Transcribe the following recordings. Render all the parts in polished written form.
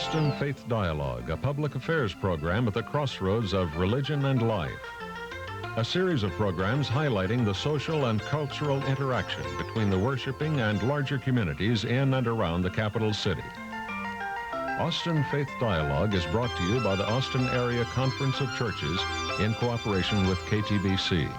Austin Faith Dialogue, a public affairs program at the crossroads of religion and life. A series of programs highlighting the social and cultural interaction between the worshiping and larger communities in and around the capital city. Austin Faith Dialogue is brought to you by the Austin Area Conference of Churches in cooperation with KTBC.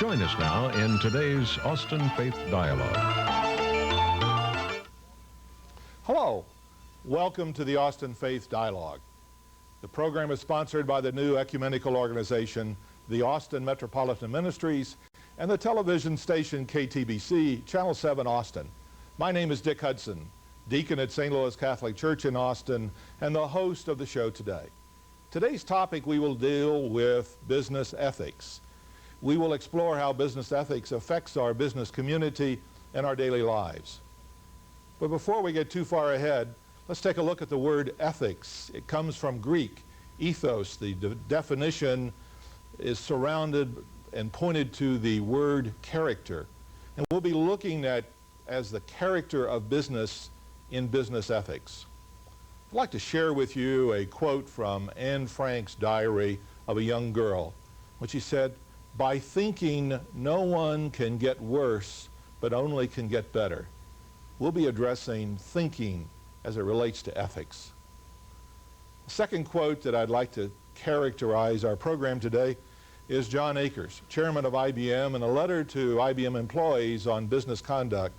Join us now in today's Austin Faith Dialogue. Hello. Welcome to the Austin Faith Dialogue. The program is sponsored by the new ecumenical organization, the Austin Metropolitan Ministries, and the television station KTBC, Channel 7 Austin. My name is Dick Hudson, deacon at St. Louis Catholic Church in Austin, and the host of the show today. Today's topic, we will deal with business ethics. We will explore how business ethics affects our business community and our daily lives. But before we get too far ahead, let's take a look at the word ethics. It comes from Greek, ethos. The definition is surrounded and pointed to the word character. And we'll be looking at as the character of business in business ethics. I'd like to share with you a quote from Anne Frank's diary of a young girl, when she said, "By thinking, no one can get worse, but only can get better." We'll be addressing thinking as it relates to ethics. The second quote that I'd like to characterize our program today is John Akers, chairman of IBM, in a letter to IBM employees on business conduct,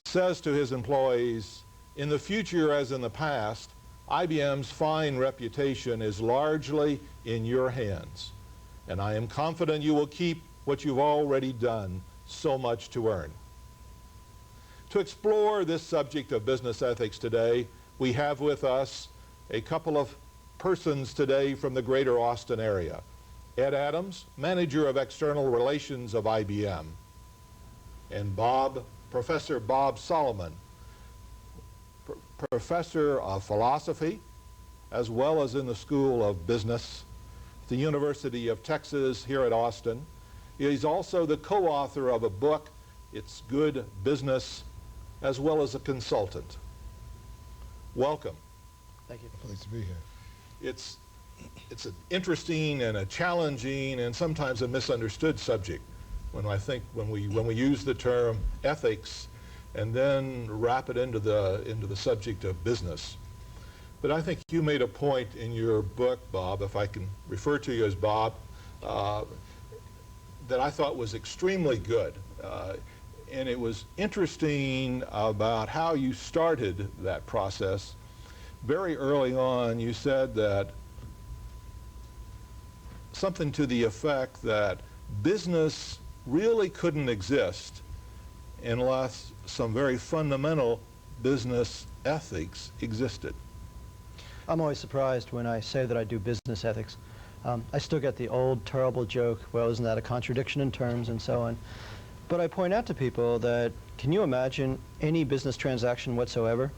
says to his employees, "In the future as in the past, IBM's fine reputation is largely in your hands. And I am confident you will keep what you've already done so much to earn." To explore this subject of business ethics today, we have with us a couple of persons today from the greater Austin area. Ed Adams, manager of external relations of IBM, and Professor Bob Solomon, professor of philosophy, as well as in the School of Business, the University of Texas here at Austin. He's also the co-author of a book, It's Good Business, as well as a consultant. Welcome. Thank you. Pleased to be here. It's an interesting and a challenging and sometimes a misunderstood subject when we use the term ethics and then wrap it into the subject of business. But I think you made a point in your book, Bob, if I can refer to you as Bob, that I thought was extremely good. And it was interesting about how you started that process. Very early on, you said that something to the effect that business really couldn't exist unless some very fundamental business ethics existed. I'm always surprised when I say that I do business ethics. I still get the old terrible joke, well, isn't that a contradiction in terms and so on. But I point out to people that, can you imagine any business transaction whatsoever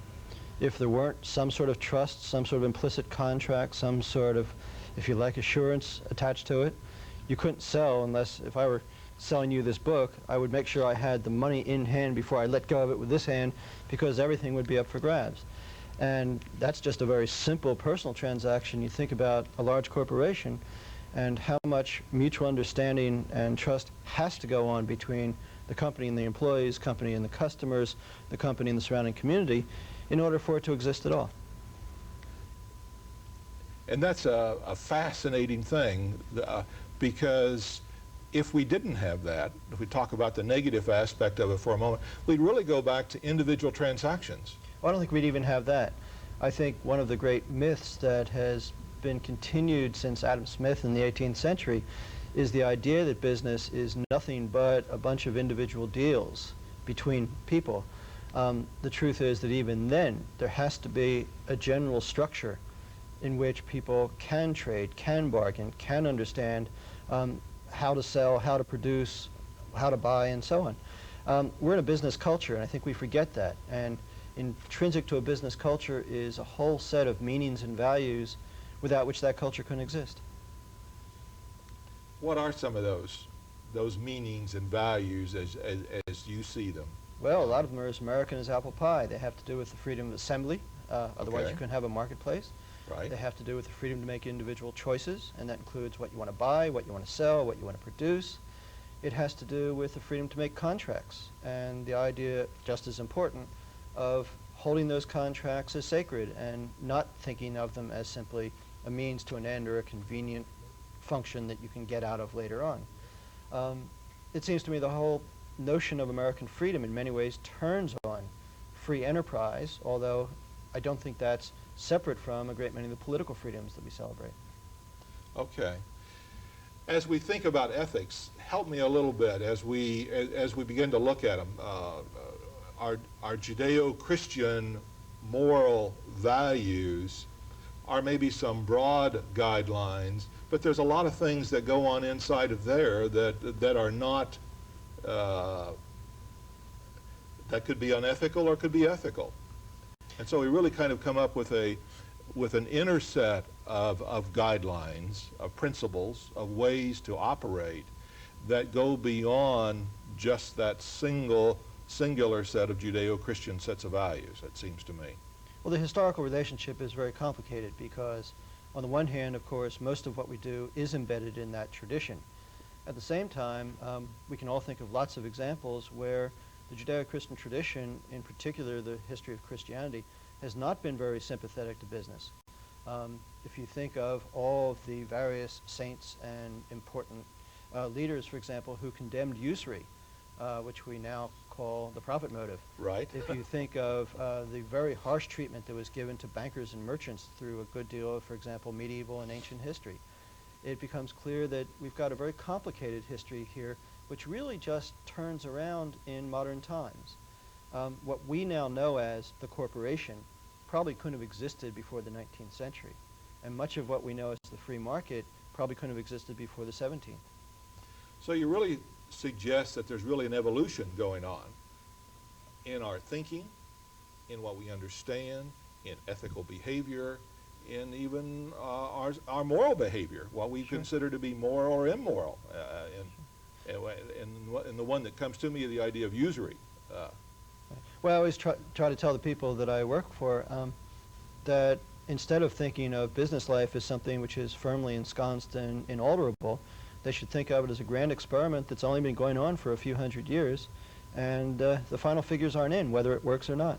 if there weren't some sort of trust, some sort of implicit contract, some sort of, if you like, assurance attached to it? You couldn't sell unless, if I were selling you this book, I would make sure I had the money in hand before I let go of it with this hand, because everything would be up for grabs. And that's just a very simple personal transaction. You think about a large corporation and how much mutual understanding and trust has to go on between the company and the employees, company and the customers, the company and the surrounding community, in order for it to exist at all. And that's a fascinating thing, because if we didn't have that, if we talk about the negative aspect of it for a moment, we'd really go back to individual transactions. Well, I don't think we'd even have that. I think one of the great myths that has been continued since Adam Smith in the 18th century is the idea that business is nothing but a bunch of individual deals between people. The truth is that even then, there has to be a general structure in which people can trade, can bargain, can understand how to sell, how to produce, how to buy, and so on. We're in a business culture, and I think we forget that. And intrinsic to a business culture is a whole set of meanings and values without which that culture couldn't exist. What are some of those meanings and values as you see them? Well, a lot of them are as American as apple pie. They have to do with the freedom of assembly, otherwise Okay. you couldn't have a marketplace. Right. They have to do with the freedom to make individual choices, and that includes what you want to buy, what you want to sell, what you want to produce. It has to do with the freedom to make contracts, and the idea, just as important, of holding those contracts as sacred and not thinking of them as simply a means to an end or a convenient function that you can get out of later on. It seems to me the whole notion of American freedom in many ways turns on free enterprise, although I don't think that's separate from a great many of the political freedoms that we celebrate. Okay. As we think about ethics, help me a little bit as we begin to look at them. Our Judeo-Christian moral values are maybe some broad guidelines, but there's a lot of things that go on inside of there that are not, that could be unethical or could be ethical. And so we really kind of come up with an inner set of guidelines, of principles, of ways to operate that go beyond just that singular set of Judeo-Christian sets of values, it seems to me. Well, the historical relationship is very complicated because, on the one hand, of course, most of what we do is embedded in that tradition. At the same time, we can all think of lots of examples where the Judeo-Christian tradition, in particular the history of Christianity, has not been very sympathetic to business. If you think of all of the various saints and important leaders, for example, who condemned usury, which we now call the profit motive. Right. If you think of the very harsh treatment that was given to bankers and merchants through a good deal of, for example, medieval and ancient history, it becomes clear that we've got a very complicated history here, which really just turns around in modern times. What we now know as the corporation probably couldn't have existed before the 19th century, and much of what we know as the free market probably couldn't have existed before the 17th. So you really suggest that there's really an evolution going on in our thinking, in what we understand, in ethical behavior, in even our moral behavior, what we consider to be moral or immoral. And the one that comes to me is the idea of usury. Well, I always try to tell the people that I work for that instead of thinking of business life as something which is firmly ensconced and inalterable, they should think of it as a grand experiment that's only been going on for a few hundred years, and the final figures aren't in, whether it works or not.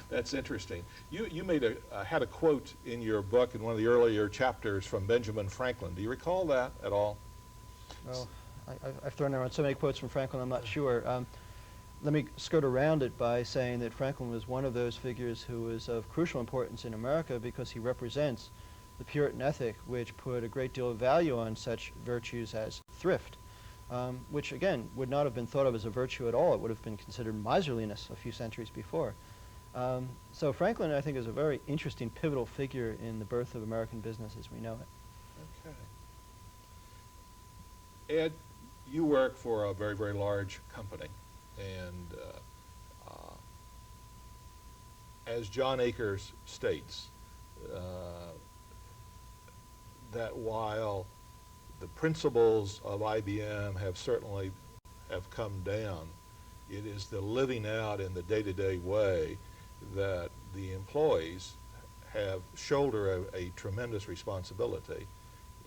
That's interesting. You had a quote in your book in one of the earlier chapters from Benjamin Franklin. Do you recall that at all? Well, I've thrown around so many quotes from Franklin, I'm not sure. Let me skirt around it by saying that Franklin was one of those figures who was of crucial importance in America because he represents the Puritan ethic, which put a great deal of value on such virtues as thrift, which again would not have been thought of as a virtue at all. It would have been considered miserliness a few centuries before. So Franklin, I think, is a very interesting pivotal figure in the birth of American business as we know it. Okay. Ed, you work for a very, very large company, and as John Akers states, that while the principles of IBM have certainly come down, it is the living out in the day-to-day way that the employees shoulder a tremendous responsibility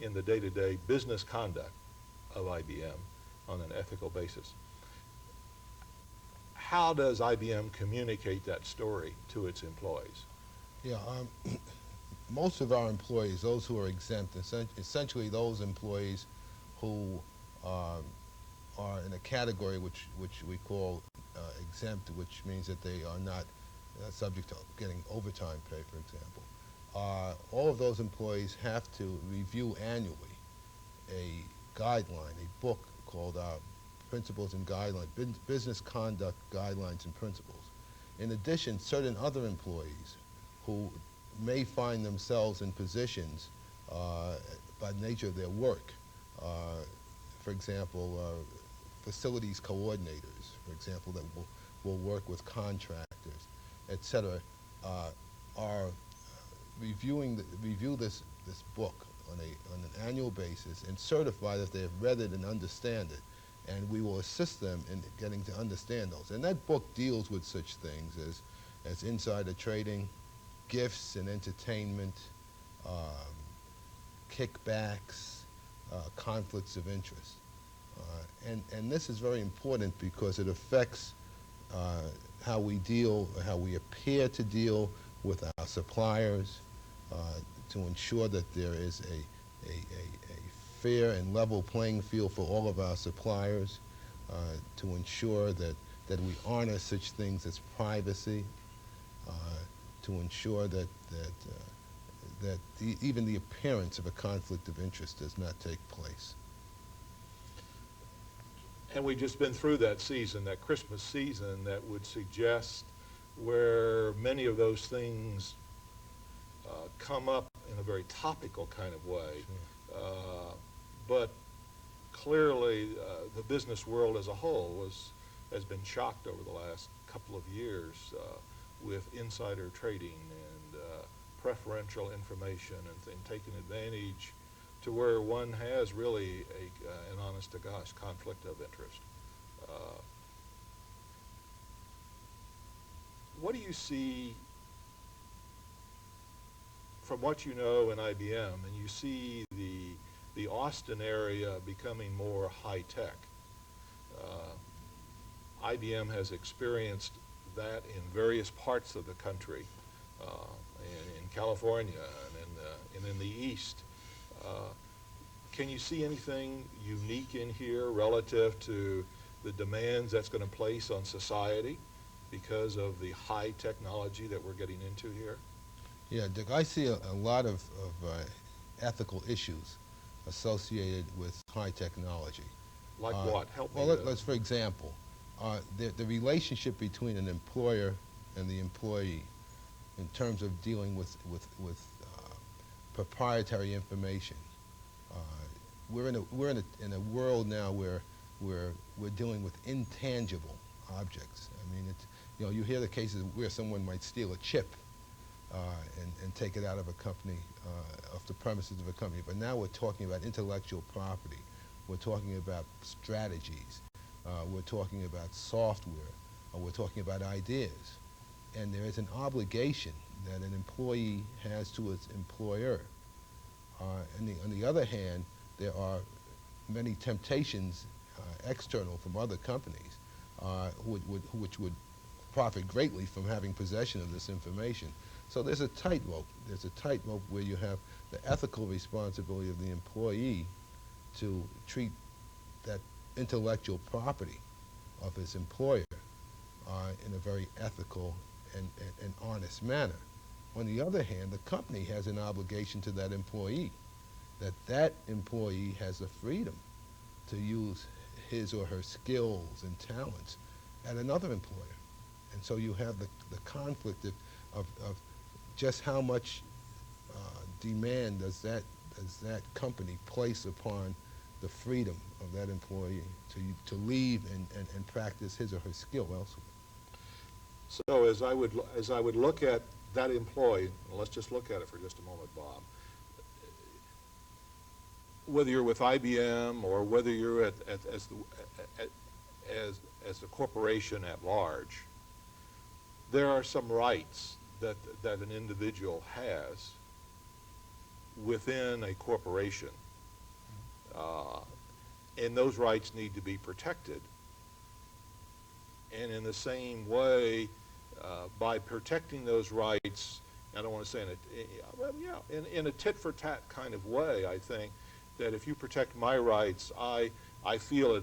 in the day-to-day business conduct of IBM on an ethical basis. How does IBM communicate that story to its employees? Yeah, most of our employees, those who are exempt, essentially those employees who are in a category which we call exempt, which means that they are not subject to getting overtime pay, for example. All of those employees have to review annually a guideline, a book called Principles and Guidelines, Business Conduct Guidelines and Principles. In addition, certain other employees who may find themselves in positions by nature of their work, for example, facilities coordinators, for example, that will work with contractors, etc., are review this book on an annual basis and certify that they have read it and understand it. And we will assist them in getting to understand those. And that book deals with such things as insider trading, gifts and entertainment, kickbacks, conflicts of interest. And this is very important because it affects how we deal, how we appear to deal with our suppliers, to ensure that there is a fair and level playing field for all of our suppliers, to ensure that we honor such things as privacy, to ensure that even the appearance of a conflict of interest does not take place. And we've just been through that season, that Christmas season, that would suggest where many of those things come up in a very topical kind of way. Sure. But clearly the business world as a whole has been shocked over the last couple of years with insider trading and preferential information and taking advantage to where one has really an honest-to-gosh conflict of interest. What do you see from what you know in IBM, and you see the Austin area becoming more high-tech? IBM has experienced that in various parts of the country, in California and in the East. Can you see anything unique in here relative to the demands that's going to place on society because of the high technology that we're getting into here? Yeah, Dick, I see a lot of ethical issues associated with high technology. Like what? Help me. Well, let's, for example, the relationship between an employer and the employee in terms of dealing with proprietary information. We're in a world now where we're dealing with intangible objects. I mean, you hear the cases where someone might steal a chip and take it out of a company, off the premises of a company. But now we're talking about intellectual property. We're talking about strategies. We're talking about software. We're talking about ideas. And there is an obligation that an employee has to its employer. On the other hand, there are many temptations external from other companies which would profit greatly from having possession of this information. So there's a tightrope. There's a tightrope where you have the ethical responsibility of the employee to treat that intellectual property of his employer in a very ethical and honest manner. On the other hand, the company has an obligation to that employee, that employee has the freedom to use his or her skills and talents at another employer. And so you have the conflict of just how much demand does that company place upon the freedom of that employee to leave and practice his or her skill elsewhere. So as I would look at that employee, let's just look at it for just a moment, Bob. Whether you're with IBM or whether you're as the corporation at large, there are some rights that an individual has within a corporation, and those rights need to be protected. And in the same way, by protecting those rights, I don't want to say in a tit-for-tat kind of way, I think that if you protect my rights, I feel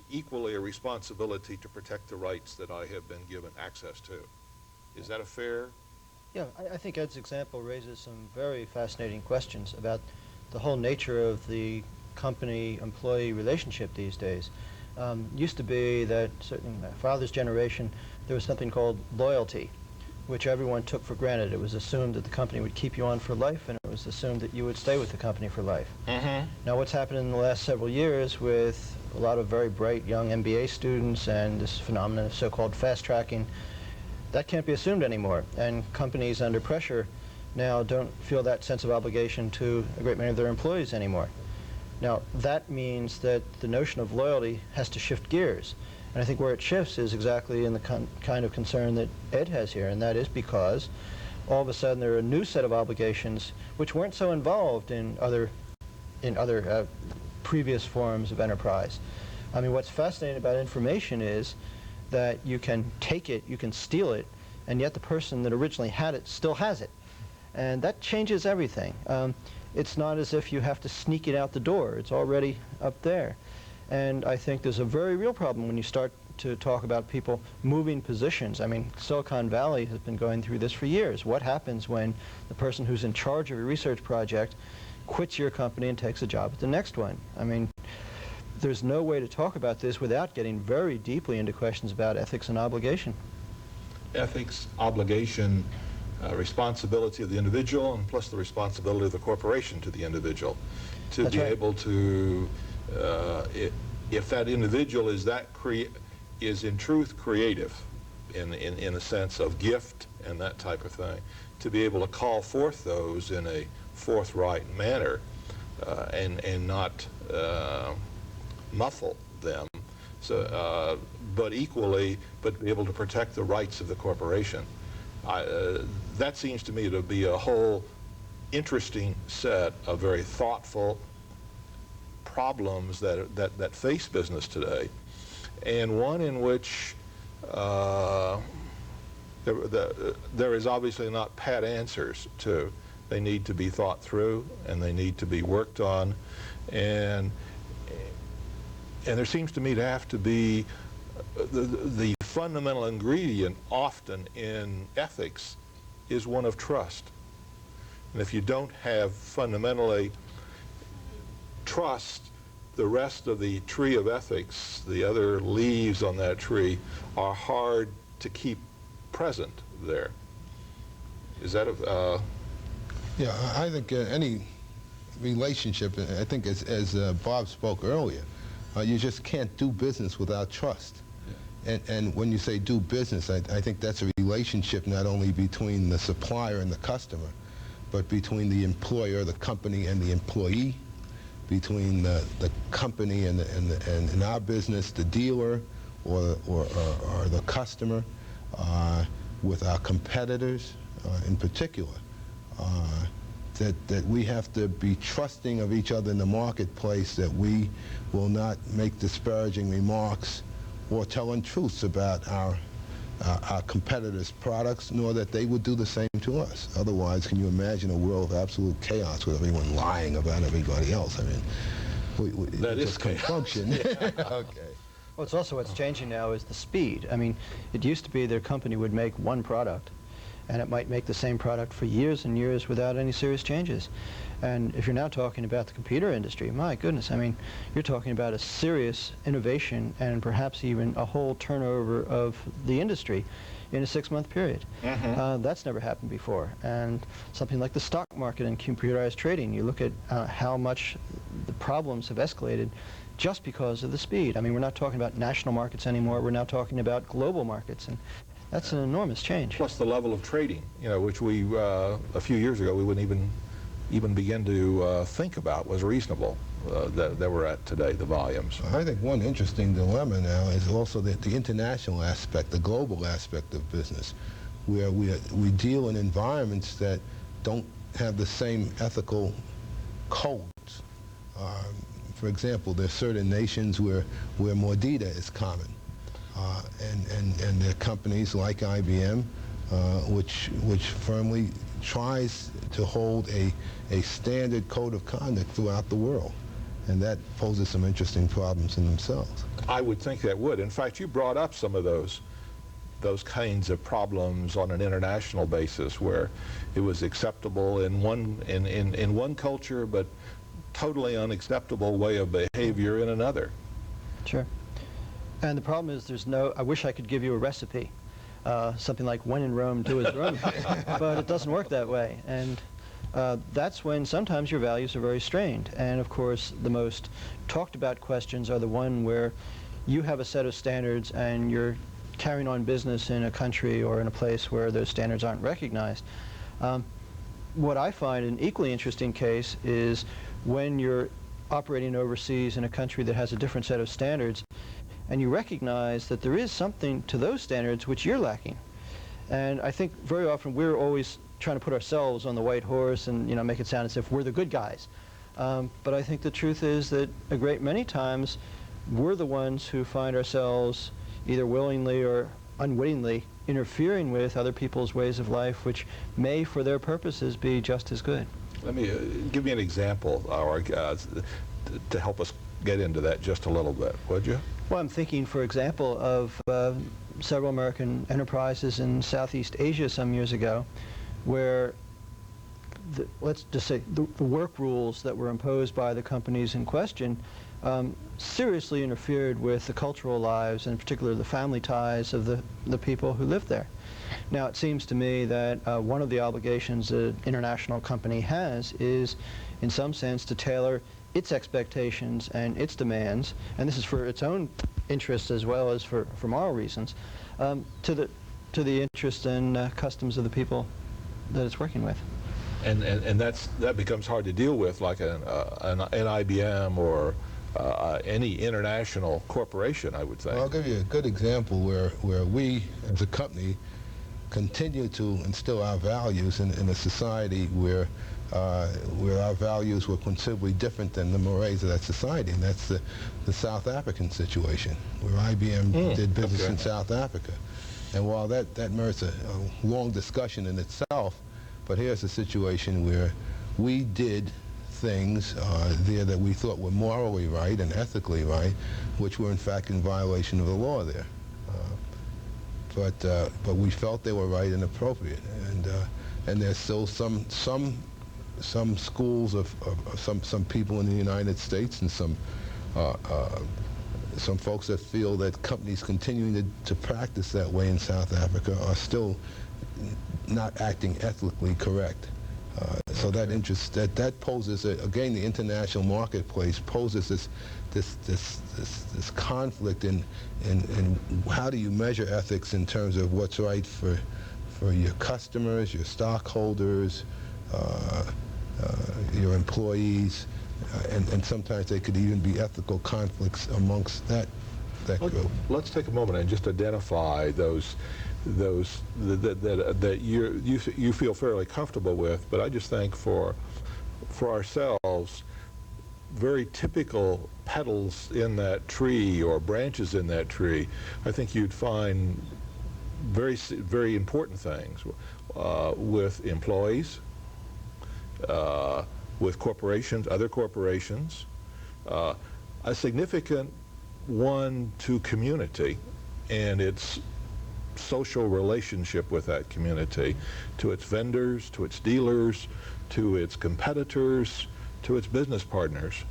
equally a responsibility to protect the rights that I have been given access to. Is that a fair? Yeah, I think Ed's example raises some very fascinating questions about the whole nature of the company-employee relationship these days. Used to be that, certainly in my father's generation, there was something called loyalty, which everyone took for granted. It was assumed that the company would keep you on for life, and it was assumed that you would stay with the company for life. Now, what's happened in the last several years with a lot of very bright young MBA students and this phenomenon of so-called fast-tracking, that can't be assumed anymore, and companies under pressure now don't feel that sense of obligation to a great many of their employees anymore. Now, that means that the notion of loyalty has to shift gears. And I think where it shifts is exactly in the kind of concern that Ed has here, and that is because all of a sudden there are a new set of obligations which weren't so involved in other previous forms of enterprise. I mean, what's fascinating about information is that you can take it, you can steal it, and yet the person that originally had it still has it. And that changes everything. It's not as if you have to sneak it out the door. It's already up there. And I think there's a very real problem when you start to talk about people moving positions. I mean, Silicon Valley has been going through this for years. What happens when the person who's in charge of a research project quits your company and takes a job at the next one? I mean, there's no way to talk about this without getting very deeply into questions about ethics and obligation. Ethics, obligation, responsibility of the individual, and plus the responsibility of the corporation to the individual. To That's be right. able to, if that individual is in truth creative, in the sense of gift and that type of thing, to be able to call forth those in a forthright manner and not muffle them, so, but be able to protect the rights of the corporation. That seems to me to be a whole interesting set of very thoughtful problems that face business today, and one in which there is obviously not pat answers to. They need to be thought through, and they need to be worked on, and there seems to me to have to be the fundamental ingredient often in ethics is one of trust. And if you don't have fundamentally trust, the rest of the tree of ethics, the other leaves on that tree, are hard to keep present there. Is that a... Yeah, I think any relationship, I think as Bob spoke earlier, you just can't do business without trust. Yeah. And when you say do business, I think that's a relationship not only between the supplier and the customer, but between the employer, the company, and the employee, between the company and in our business, the dealer or the customer, with our competitors in particular. That we have to be trusting of each other in the marketplace, that we will not make disparaging remarks or tell untruths about our competitors' products, nor that they would do the same to us. Otherwise, can you imagine a world of absolute chaos with everyone lying about everybody else? I mean, that is can't function. Yeah. Okay. Well, it's also what's changing now is the speed. I mean, it used to be their company would make one product, and it might make the same product for years and years without any serious changes. And if you're now talking about the computer industry, my goodness, I mean, you're talking about a serious innovation and perhaps even a whole turnover of the industry in a 6-month period. That's never happened before. And something like the stock market and computerized trading, you look at how much the problems have escalated just because of the speed. I mean, we're not talking about national markets anymore, we're now talking about global markets. And that's an enormous change. Plus the level of trading, you know, which we, a few years ago, we wouldn't even begin to think about was reasonable, that we're at today, the volumes. I think one interesting dilemma now is also the international aspect, the global aspect of business, where we deal in environments that don't have the same ethical codes. For example, there are certain nations where mordida is common. And there are companies like IBM, which firmly tries to hold a standard code of conduct throughout the world. and that poses some interesting problems in themselves. I would think that would. In fact, you brought up some of those kinds of problems on an international basis where it was acceptable in one culture but totally unacceptable way of behavior in another. Sure. And the problem is I wish I could give you a recipe, something like when in Rome, do as Rome, but it doesn't work that way. And that's when sometimes your values are very strained. And of course, the most talked about questions are the one where you have a set of standards and you're carrying on business in a country or in a place where those standards aren't recognized. What I find an equally interesting case is when you're operating overseas in a country that has a different set of standards, and you recognize that there is something to those standards which you're lacking. And I think very often we're always trying to put ourselves on the white horse and make it sound as if we're the good guys. But I think the truth is that a great many times we're the ones who find ourselves either willingly or unwittingly interfering with other people's ways of life, which may, for their purposes, be just as good. Let me give me an example to help us get into that just a little bit, would you? Well, I'm thinking, for example, of several American enterprises in Southeast Asia some years ago, where let's just say the work rules that were imposed by the companies in question seriously interfered with the cultural lives, and in particular the family ties of the people who lived there. Now, it seems to me that one of the obligations an international company has is, in some sense, to tailor its expectations and its demands, and this is for its own interests as well as for moral reasons, to the interests and customs of the people that it's working with. And that becomes hard to deal with, like an IBM or any international corporation, I would say. Well, I'll give you a good example where we, as a company, continue to instill our values in a society where our values were considerably different than the mores of that society, and that's the South African situation, where IBM did business in South Africa. And while that merits a long discussion in itself, but here's a situation where we did things there that we thought were morally right and ethically right, which were in fact in violation of the law there. But we felt they were right and appropriate, and there's still some schools of some people in the United States and some folks that feel that companies continuing to practice that way in South Africa are still not acting ethically correct. So that poses again, the international marketplace poses this conflict in how do you measure ethics in terms of what's right for your customers, your stockholders, your employees, and sometimes they could even be ethical conflicts amongst that group. Let's take a moment and just identify those that you feel fairly comfortable with, but I just think for ourselves, very typical petals in that tree or branches in that tree, I think you'd find very important things with employees, with corporations, other corporations, a significant one to community and its social relationship with that community, to its vendors, to its dealers, to its competitors, to its business partners.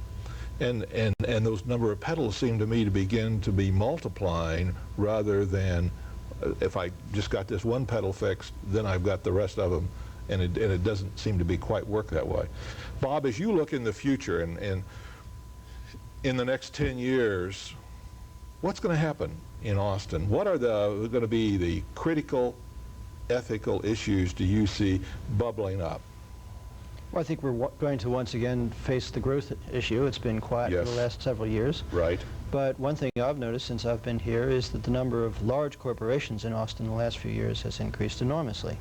And those number of petals seem to me to begin to be multiplying rather than if I just got this one petal fixed, then I've got the rest of them, and it doesn't seem to be quite work that way. Bob, as you look in the future and in the next 10 years, what's going to happen in Austin? What are going to be the critical ethical issues do you see bubbling up? Well, I think we're going to once again face the growth issue. It's been quiet for the last several years. Right. But one thing I've noticed since I've been here is that the number of large corporations in Austin in the last few years has increased enormously.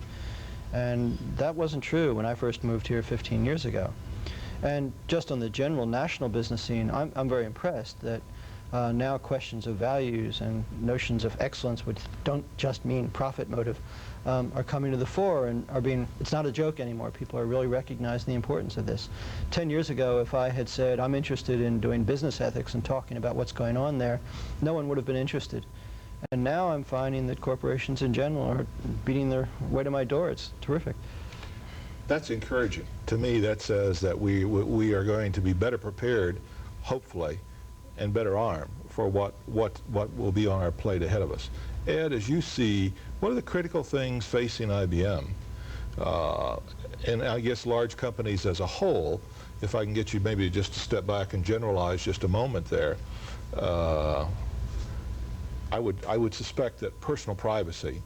And that wasn't true when I first moved here 15 years ago. And just on the general national business scene, I'm very impressed that Now questions of values and notions of excellence, which don't just mean profit motive, are coming to the fore and are being, it's not a joke anymore. People are really recognizing the importance of this. 10 years ago, if I had said, I'm interested in doing business ethics and talking about what's going on there, no one would have been interested. And now I'm finding that corporations in general are beating their way to my door. It's terrific. That's encouraging. To me, that says that we are going to be better prepared, hopefully, and better armed for what will be on our plate ahead of us. Ed, as you see, what are the critical things facing IBM, and I guess large companies as a whole, if I can get you maybe just to step back and generalize just a moment there, I would suspect that personal privacy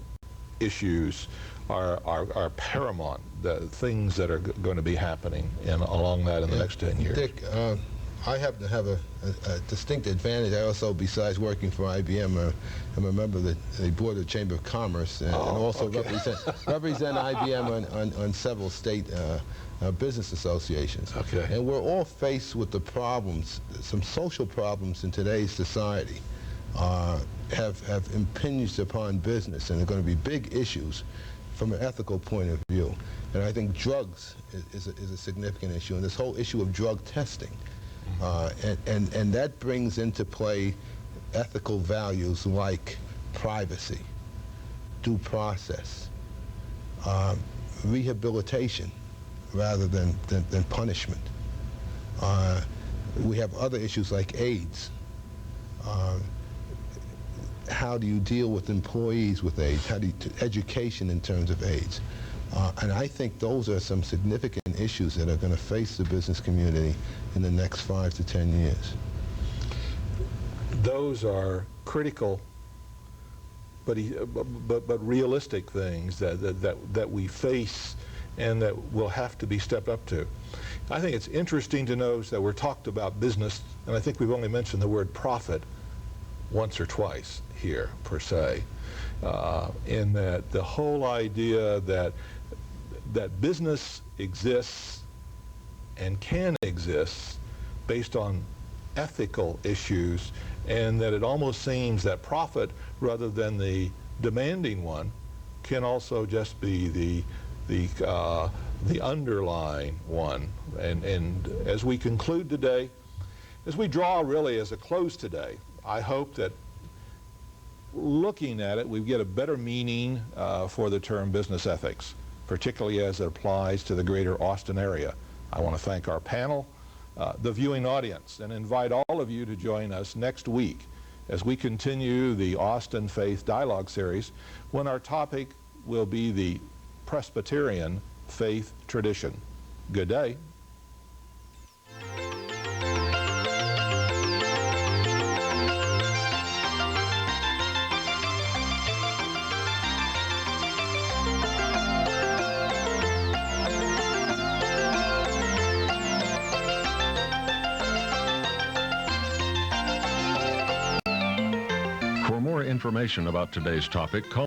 issues are paramount, the things that are going to be happening along that in the next 10 years. Dick, I happen to have a distinct advantage. I also, besides working for IBM, I'm a member of the Board of the Chamber of Commerce and also represent IBM on several state business associations. Okay. And we're all faced with the problems, some social problems in today's society have impinged upon business, and they're going to be big issues from an ethical point of view. And I think drugs is a significant issue, and this whole issue of drug testing. And that brings into play ethical values like privacy, due process, rehabilitation rather than punishment. We have other issues like AIDS. How do you deal with employees with AIDS? How do you education in terms of AIDS? And I think those are some significant issues that are going to face the business community in the next 5 to 10 years. Those are critical but realistic things that we face and that will have to be stepped up to. I think it's interesting to note that we're talked about business, and I think we've only mentioned the word profit once or twice here, per se, in that the whole idea that business exists and can exist based on ethical issues, and that it almost seems that profit, rather than the demanding one, can also just be the underlying one. And as we conclude today, as we draw really as a close today, I hope that looking at it, we get a better meaning for the term business ethics, particularly as it applies to the greater Austin area. I want to thank our panel, the viewing audience, and invite all of you to join us next week as we continue the Austin Faith Dialogue series, when our topic will be the Presbyterian faith tradition. Good day. For more information about today's topic, call